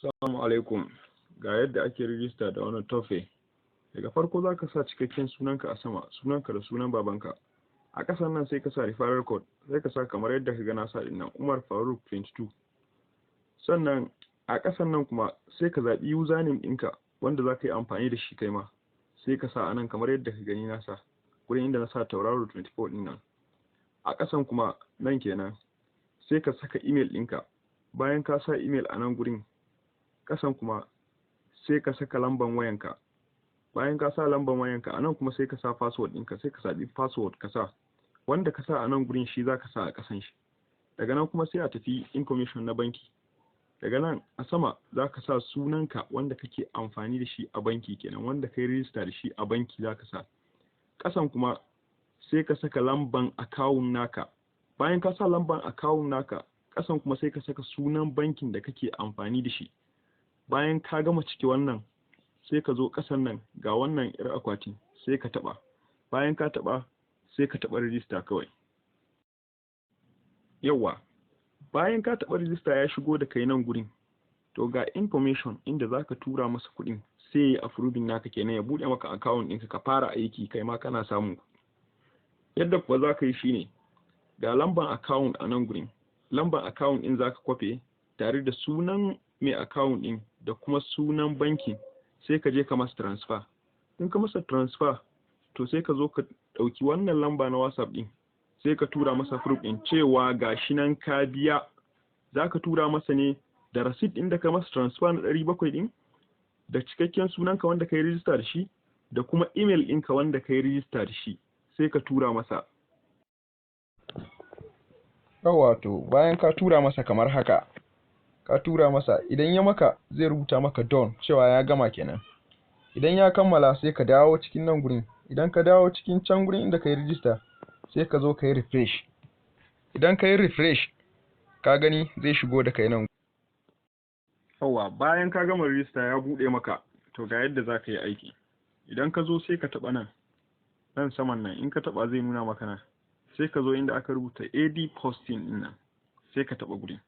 Assalamu alaikum. Ga yadda ake rijista da wannan TOPAY. Daga farko za ka sa cikakken sunanka a sama, sunanka da sunan babanka. A ƙasan nan sai ka sa referral code, sai ka sa kamar yadda ka ga na sa din nan, Umar Faruk 22. Sannan a ƙasan nan kuma sai ka zaɓi username ɗinka wanda za ka yi amfani da shi kai ma. Sai ka sa a nan kamar yadda ka gani na sa, gurin inda na sa tauraro 24 ɗin nan. A ƙasan kuma nan kenan sai ka saka email ɗinka. Bayan ka sa email a nan gurin, ƙasan kuma sai ka saka lamban wayanka. Bayan ka sa lamban wayanka a nan kuma sai ka sa password ɗinka, sai ka zaɓi password ka sa wanda ka sa a nan gurin shi za ka sa a ƙasan shi. Daga nan kuma sai a tafi information na banki. Daga nan a sama za ka sa sunanka wanda kake amfani da shi a banki kenan, wanda kai rijista da shi a banki za ka sa. Ƙasan kuma sai ka saka lamban account naka. Bayan ka sa lamban account naka, ƙasan kuma sai ka saka sunan bankin da kake amfani da shi. Bayan ka gama cike wannan, sai ka zo ƙasan nan ga wannan 'yar akwati, sai ka taɓa. Bayan ka taɓa, sai ka taɓa rijista kawai. Yawwa, bayan ka taɓa rijista ya shigo da kai nan gurin, to ga information inda za ka tura masa kuɗin, sai ya yi approving naka kenan, ya buɗe maka account ɗinka ka fara aiki kai ma kana samu. Yadda kuwa za ka yi shine, ga lamban account a nan gurin, lamban account ɗin za ka kwafe tare da sunan mai account ɗin da kuma sunan bankin, sai ka je ka masa transfer. In ka masa transfer, to sai ka zo ka ɗauki wannan lamba na WhatsApp ɗin, sai ka tura masa proof ɗin cewa gashi nan ka biya. Za ka tura masa ne da receipt ɗin da ka masa transfer na 700 ɗin, da cikakken sunanka wanda ka yi rijista da shi, da kuma email ɗinka wanda ka yi rijista da shi, sai ka tura masa. Yawwa, to bayan ka tura masa kamar haka, ka tura masa, idan ya maka zai rubuta maka done cewa ya gama kenan. Idan ya kammala sai ka dawo cikin nan gurin. Idan ka dawo cikin can gurin inda ka yi rijista, sai ka zo ka yi refresh. Idan ka yi refresh, ka gani zai shigo da kai nan. Yawwa, bayan ka gama rijista ya buɗe maka, to ga yadda za ka yi aiki. Idan ka zo sai ka taɓa nan, nan saman nan, in ka taɓa zai nuna maka nan. Sai ka zo inda aka rubuta AD posting ɗin nan, sai ka taɓa gurin.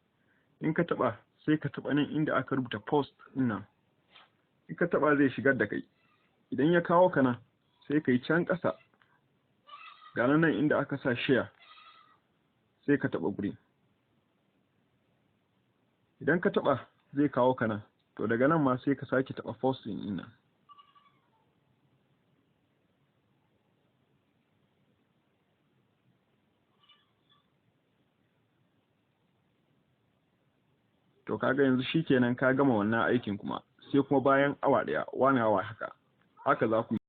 In ka taɓa, sai ka taɓa nan inda aka rubuta post ɗin nan. In ka taɓa zai shigar da kai. Idan ya kawo ka nan, sai ka yi can ƙasa. Ga nan inda aka sa share, sai ka taɓa gurin. Idan ka taɓa zai kawo ka nan. To daga nan ma sai ka sake taɓa posting ɗin nan. To kaga yanzu shikenan ka gama wannan aikin kuma, sai kuma bayan awa ɗaya, 1 hour haka za ku yi.